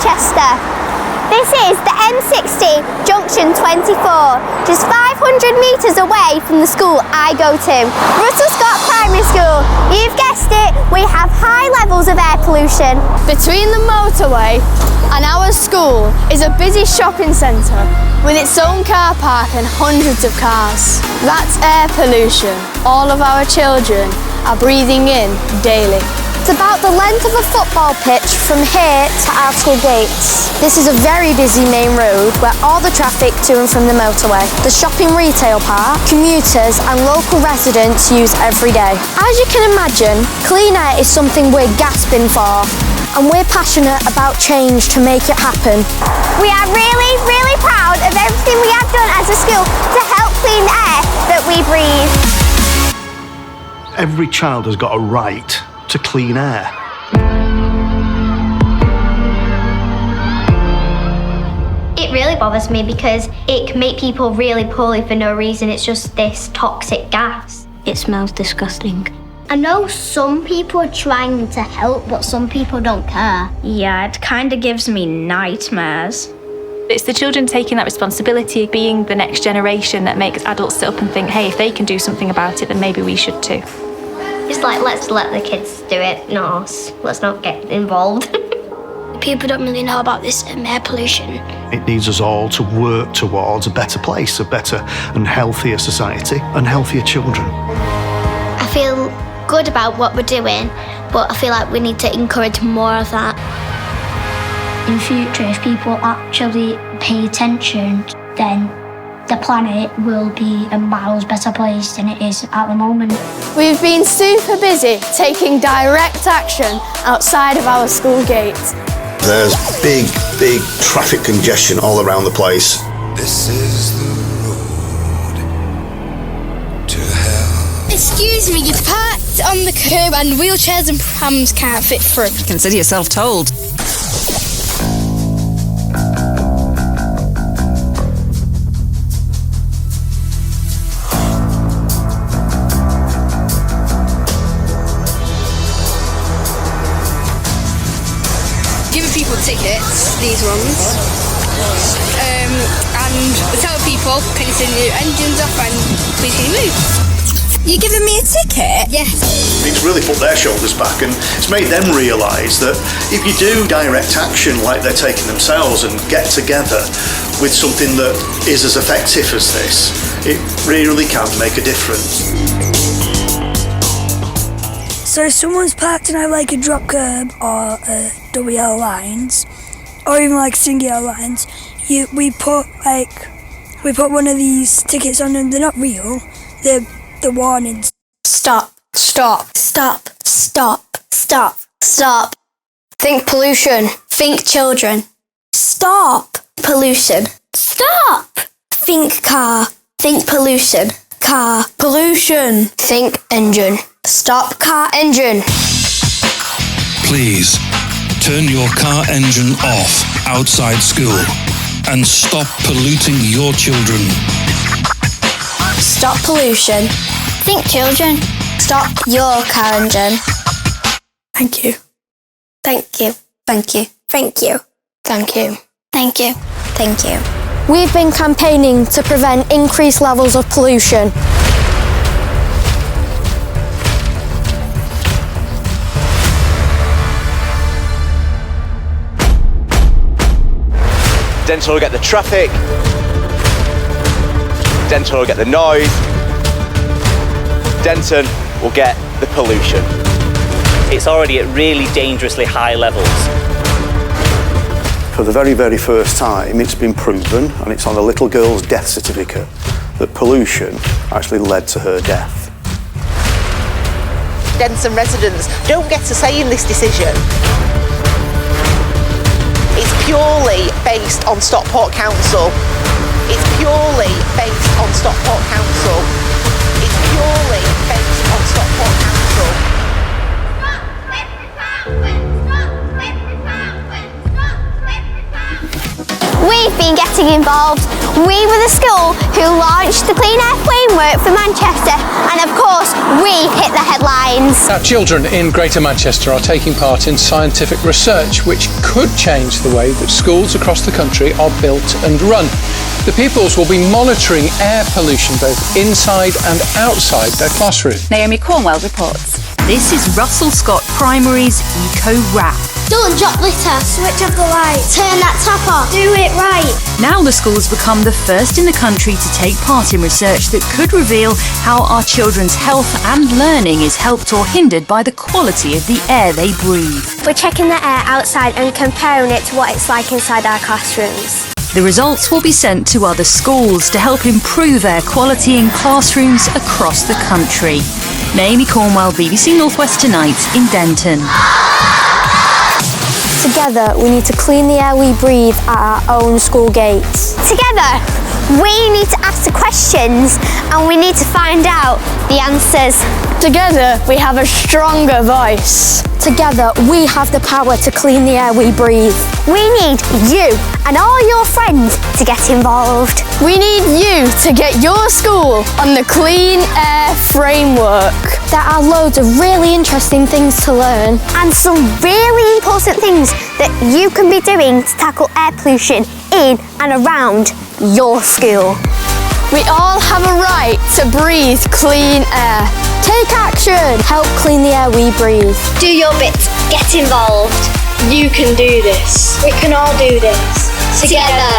Manchester. This is the M60 Junction 24, just 500 metres away from the school I go to, Russell Scott Primary School. You've guessed it, we have high levels of air pollution. Between the motorway and our school is a busy shopping centre with its own car park and hundreds of cars. That's air pollution all of our children are breathing in daily. It's about the length of a football pitch from here to our school gates. This is a very busy main road where all the traffic to and from the motorway, the shopping retail park, commuters and local residents use every day. As you can imagine, clean air is something we're gasping for, and we're passionate about change to make it happen. We are really, really proud of everything we have done as a school to help clean the air that we breathe. Every child has got a right to clean air. It really bothers me because it can make people really poorly for no reason. It's just this toxic gas. It smells disgusting. I know some people are trying to help, but some people don't care. Yeah, it kind of gives me nightmares. It's the children taking that responsibility, being the next generation, that makes adults sit up and think, hey, if they can do something about it, then maybe we should too. It's like, let's let the kids do it, not us. Let's not get involved. People don't really know about this air pollution. It needs us all to work towards a better place, a better and healthier society, and healthier children. I feel good about what we're doing, but I feel like we need to encourage more of that. In future, if people actually pay attention, then the planet will be a miles better place than it is at the moment. We've been super busy taking direct action outside of our school gate. There's big traffic congestion all around the place. This is the road to hell. Excuse me, you've parked on the curb and wheelchairs and prams can't fit through. Consider yourself told. Giving people tickets, these ones, and tell people, can you turn your engines off and please can you move? You're giving me a ticket? Yes. It's really put their shoulders back, and it's made them realise that if you do direct action like they're taking themselves and get together with something that is as effective as this, it really can make a difference. So if someone's parked in like a drop curb or WL lines, or even like singular lines, we put one of these tickets on them. They're not real. They're the warnings. Stop. Stop. Stop. Stop. Stop. Stop. Think pollution. Think children. Stop. Pollution. Stop. Think car. Think pollution. Car. Pollution. Think engine. Stop car engine. Please, turn your car engine off outside school and stop polluting your children. Stop pollution. Think children. Stop your car engine. Thank you. Thank you. Thank you. Thank you. Thank you. Thank you. Thank you. We've been campaigning to prevent increased levels of pollution. Denton will get the traffic, Denton will get the noise, Denton will get the pollution. It's already at really dangerously high levels. For the very, very first time, it's been proven, and it's on a little girl's death certificate, that pollution actually led to her death. Denton residents don't get a say in this decision. It's purely based on Stockport Council. It's purely based on Stockport Council. It's purely based on Stockport Council. we've been getting involved. We were the school who launched the Clean Air Framework for Manchester, and of course, we hit the headlines. Now, children in Greater Manchester are taking part in scientific research which could change the way that schools across the country are built and run. The pupils will be monitoring air pollution both inside and outside their classroom. Naomi Cornwell reports. This is Russell Scott Primary's Eco Wrap. Don't drop litter. Switch off the lights. Turn that tap off. Do it right. Now the school's become the first in the country to take part in research that could reveal how our children's health and learning is helped or hindered by the quality of the air they breathe. We're checking the air outside and comparing it to what it's like inside our classrooms. The results will be sent to other schools to help improve air quality in classrooms across the country. Naomi Cornwell, BBC North West Tonight in Denton. Together, we need to clean the air we breathe at our own school gates. Together, we need to ask the questions and we need to find out the answers. Together, we have a stronger voice. Together, we have the power to clean the air we breathe. We need you and all your friends to get involved. We need you to get your school on the Clean Air Framework. There are loads of really interesting things to learn. And some really important things that you can be doing to tackle air pollution in and around your school. We all have a right to breathe clean air. Take action! Help clean the air we breathe. Do your bit. Get involved. You can do this. We can all do this. Together.